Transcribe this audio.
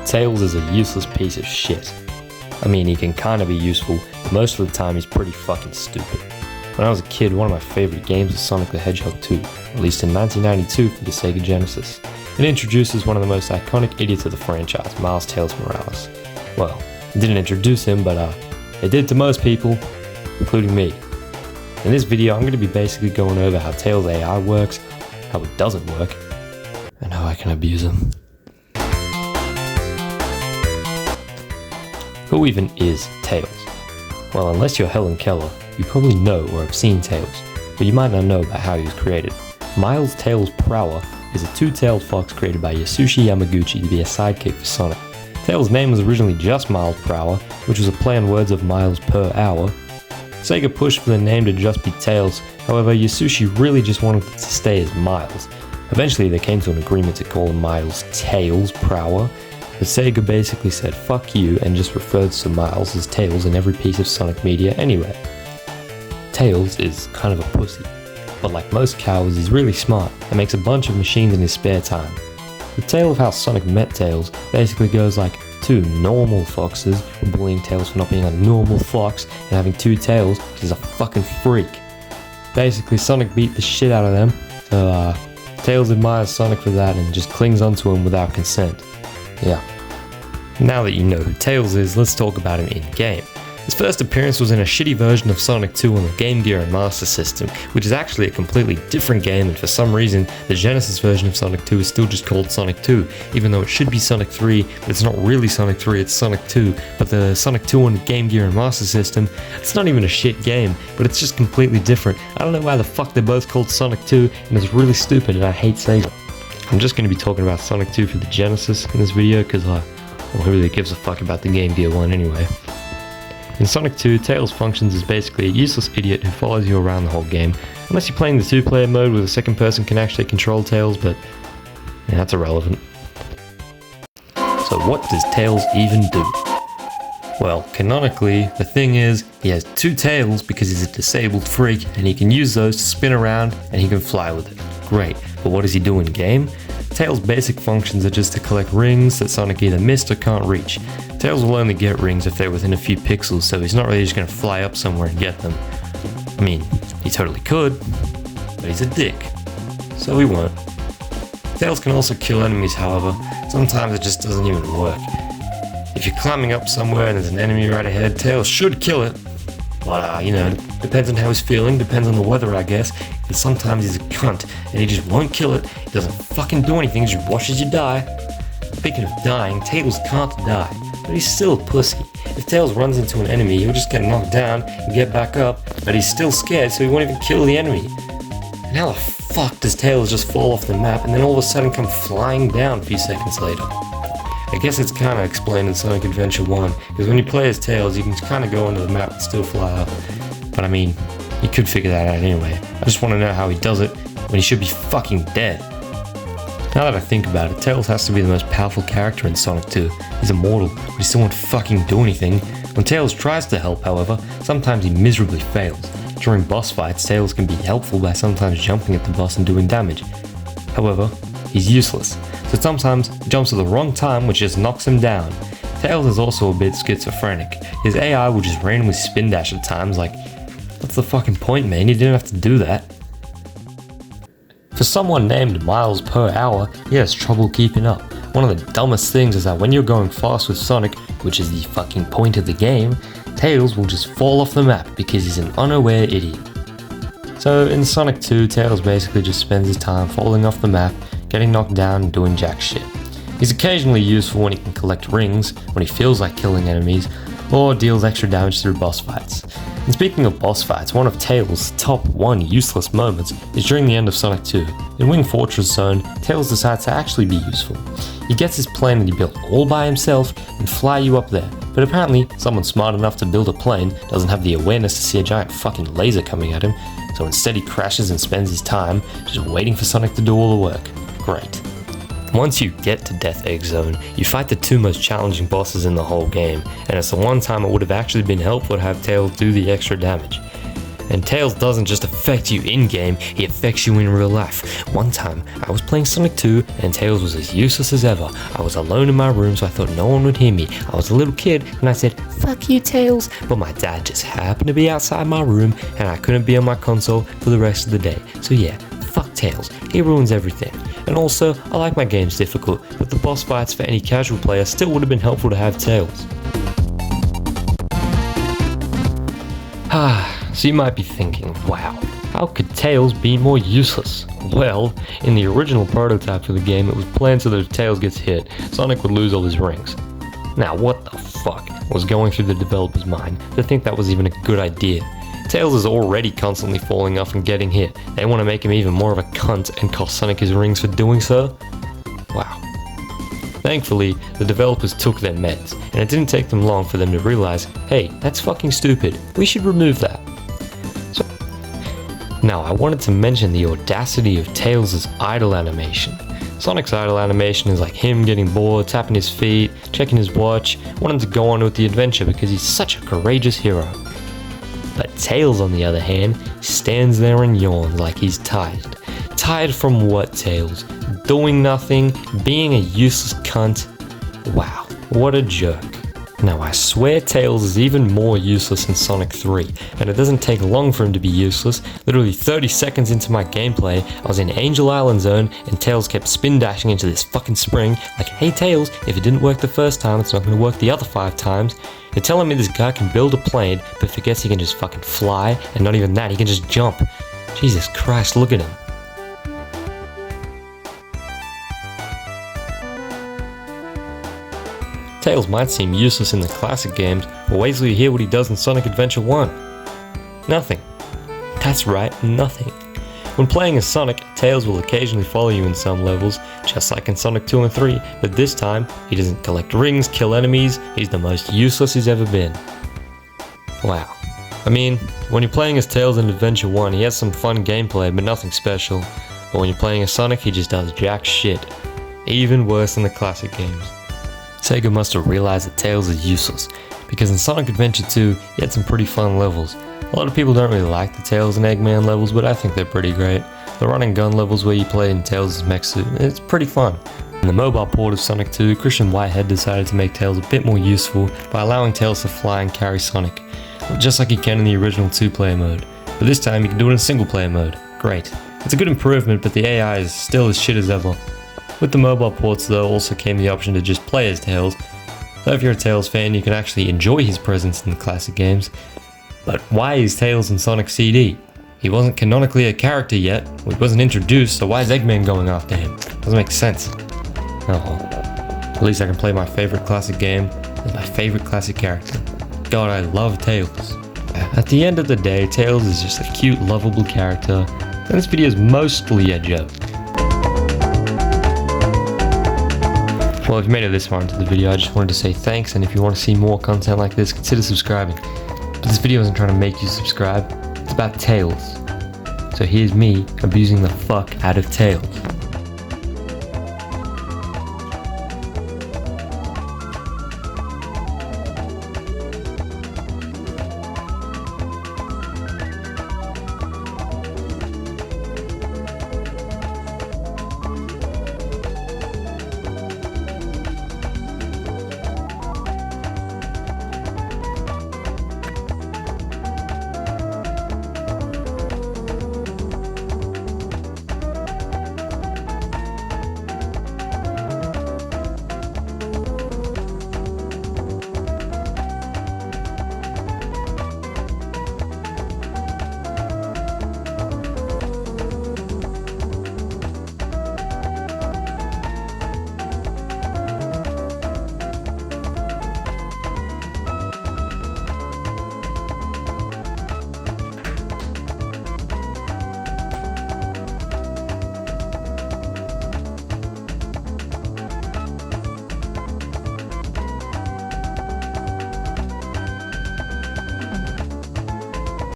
Tails is a useless piece of shit. I mean, he can kinda be useful, but most of the time he's pretty fucking stupid. When I was a kid, one of my favorite games was Sonic the Hedgehog 2, released in 1992 for the Sega Genesis. It introduces one of the most iconic idiots of the franchise, Miles Tails Morales. Well, it didn't introduce him, but it did to most people, including me. In this video, I'm going to be basically going over how Tails AI works, how it doesn't work, and how I can abuse him. Who even is Tails? Well, unless you're Helen Keller, you probably know or have seen Tails, but you might not know about how he was created. Miles Tails Prower is a two-tailed fox created by Yasushi Yamaguchi to be a sidekick for Sonic. Tails' name was originally just Miles Prower, which was a play on words of miles per hour. Sega pushed for the name to just be Tails, however Yasushi really just wanted it to stay as Miles. Eventually they came to an agreement to call him Miles Tails Prower, but Sega basically said fuck you and just refers to Miles as Tails in every piece of Sonic media anyway. Tails is kind of a pussy, but like most cowards he's really smart and makes a bunch of machines in his spare time. The tale of how Sonic met Tails basically goes like two normal foxes were bullying Tails for not being a normal fox and having two tails because he's a fucking freak. Basically Sonic beat the shit out of them, so Tails admires Sonic for that and just clings onto him without consent. Yeah. Now that you know who Tails is, let's talk about him in game. His first appearance was in a shitty version of Sonic 2 on the Game Gear and Master System, which is actually a completely different game, and for some reason, the Genesis version of Sonic 2 is still just called Sonic 2, even though it should be Sonic 3, but it's not really Sonic 3, it's Sonic 2, but the Sonic 2 on the Game Gear and Master System, it's not even a shit game, but it's just completely different. I don't know why the fuck they're both called Sonic 2, and it's really stupid, and I hate Sega. I'm just going to be talking about Sonic 2 for the Genesis in this video, because who really gives a fuck about the Game Gear one anyway. In Sonic 2, Tails functions as basically a useless idiot who follows you around the whole game, unless you're playing the two-player mode where the second person can actually control Tails, but yeah, that's irrelevant. So what does Tails even do? Well, canonically, the thing is, he has two tails because he's a disabled freak, and he can use those to spin around, and he can fly with it. Great, but what does he do in game? Tails' basic functions are just to collect rings that Sonic either missed or can't reach. Tails will only get rings if they're within a few pixels, so he's not really just going to fly up somewhere and get them. I mean, he totally could, but he's a dick, so he won't. Tails can also kill enemies, however. Sometimes it just doesn't even work. If you're climbing up somewhere and there's an enemy right ahead, Tails should kill it. But, depends on how he's feeling, depends on the weather, I guess. And sometimes he's a cunt, and he just won't kill it. He doesn't fucking do anything, he just watches you die. Speaking of dying, Tails can't die, but he's still a pussy. If Tails runs into an enemy, he'll just get knocked down and get back up, but he's still scared, so he won't even kill the enemy. And how the fuck does Tails just fall off the map and then all of a sudden come flying down a few seconds later? I guess it's kind of explained in Sonic Adventure 1, because when you play as Tails, you can kind of go onto the map and still fly up. But I mean, you could figure that out anyway. I just want to know how he does it when he should be fucking dead. Now that I think about it, Tails has to be the most powerful character in Sonic 2. He's immortal, but he still won't fucking do anything. When Tails tries to help, however, sometimes he miserably fails. During boss fights, Tails can be helpful by sometimes jumping at the boss and doing damage. However, he's useless, so sometimes he jumps at the wrong time, which just knocks him down. Tails is also a bit schizophrenic. His AI will just randomly spin dash at times, like, what's the fucking point, man? You didn't have to do that. For someone named Miles per hour, he has trouble keeping up. One of the dumbest things is that when you're going fast with Sonic, which is the fucking point of the game, Tails will just fall off the map because he's an unaware idiot. So in Sonic 2, Tails basically just spends his time falling off the map, getting knocked down and doing jack shit. He's occasionally useful when he can collect rings, when he feels like killing enemies, or deals extra damage through boss fights. And speaking of boss fights, one of Tails' top 1 useless moments is during the end of Sonic 2. In Wing Fortress Zone, Tails decides to actually be useful. He gets his plane that he built all by himself and fly you up there, but apparently someone smart enough to build a plane doesn't have the awareness to see a giant fucking laser coming at him, so instead he crashes and spends his time just waiting for Sonic to do all the work. Great. Once you get to Death Egg Zone, you fight the two most challenging bosses in the whole game, and it's the one time it would have actually been helpful to have Tails do the extra damage. And Tails doesn't just affect you in-game, he affects you in real life. One time, I was playing Sonic 2 and Tails was as useless as ever. I was alone in my room, so I thought no one would hear me. I was a little kid and I said, "Fuck you, Tails." But my dad just happened to be outside my room and I couldn't be on my console for the rest of the day. So yeah, fuck Tails, he ruins everything. And also, I like my games difficult, but the boss fights for any casual player still would have been helpful to have Tails. So you might be thinking, wow, how could Tails be more useless? Well, in the original prototype for the game, it was planned so that if Tails gets hit, Sonic would lose all his rings. Now, what the fuck was going through the developer's mind to think that was even a good idea? Tails is already constantly falling off and getting hit. They want to make him even more of a cunt and cost Sonic his rings for doing so? Wow. Thankfully, the developers took their meds, and it didn't take them long for them to realize, hey, that's fucking stupid, we should remove that. So, now I wanted to mention the audacity of Tails' idle animation. Sonic's idle animation is like him getting bored, tapping his feet, checking his watch, wanting to go on with the adventure because he's such a courageous hero. But Tails, on the other hand, stands there and yawns like he's tired. Tired from what, Tails? Doing nothing? Being a useless cunt? Wow, what a jerk. Now I swear Tails is even more useless in Sonic 3, and it doesn't take long for him to be useless. Literally 30 seconds into my gameplay, I was in Angel Island Zone, and Tails kept spin dashing into this fucking spring, like, hey Tails, if it didn't work the first time, it's not gonna work the other 5 times. You're telling me this guy can build a plane, but forgets he can just fucking fly, and not even that, he can just jump. Jesus Christ, look at him. Tails might seem useless in the classic games, but wait till you hear what he does in Sonic Adventure 1. Nothing. That's right, nothing. When playing as Sonic, Tails will occasionally follow you in some levels, just like in Sonic 2 and 3, but this time, he doesn't collect rings, kill enemies, he's the most useless he's ever been. Wow. I mean, when you're playing as Tails in Adventure 1, he has some fun gameplay, but nothing special. But when you're playing as Sonic, he just does jack shit. Even worse than the classic games. Sega must have realized that Tails is useless, because in Sonic Adventure 2, he had some pretty fun levels. A lot of people don't really like the Tails and Eggman levels, but I think they're pretty great. The run and gun levels where you play in Tails' mech suit, it's pretty fun. In the mobile port of Sonic 2, Christian Whitehead decided to make Tails a bit more useful by allowing Tails to fly and carry Sonic, just like he can in the original 2-player mode. But this time he can do it in single-player mode. Great. It's a good improvement, but the AI is still as shit as ever. With the mobile ports though also came the option to just play as Tails. So if you're a Tails fan, you can actually enjoy his presence in the classic games. But why is Tails in Sonic CD? He wasn't canonically a character yet, he wasn't introduced, so why is Eggman going after him? Doesn't make sense. Oh well. At least I can play my favorite classic game with my favorite classic character. God, I love Tails. At the end of the day, Tails is just a cute, lovable character, and this video is mostly a joke. Well, if you made it this far into the video, I just wanted to say thanks, and if you want to see more content like this, consider subscribing. But this video isn't trying to make you subscribe, it's about Tails. So here's me abusing the fuck out of Tails.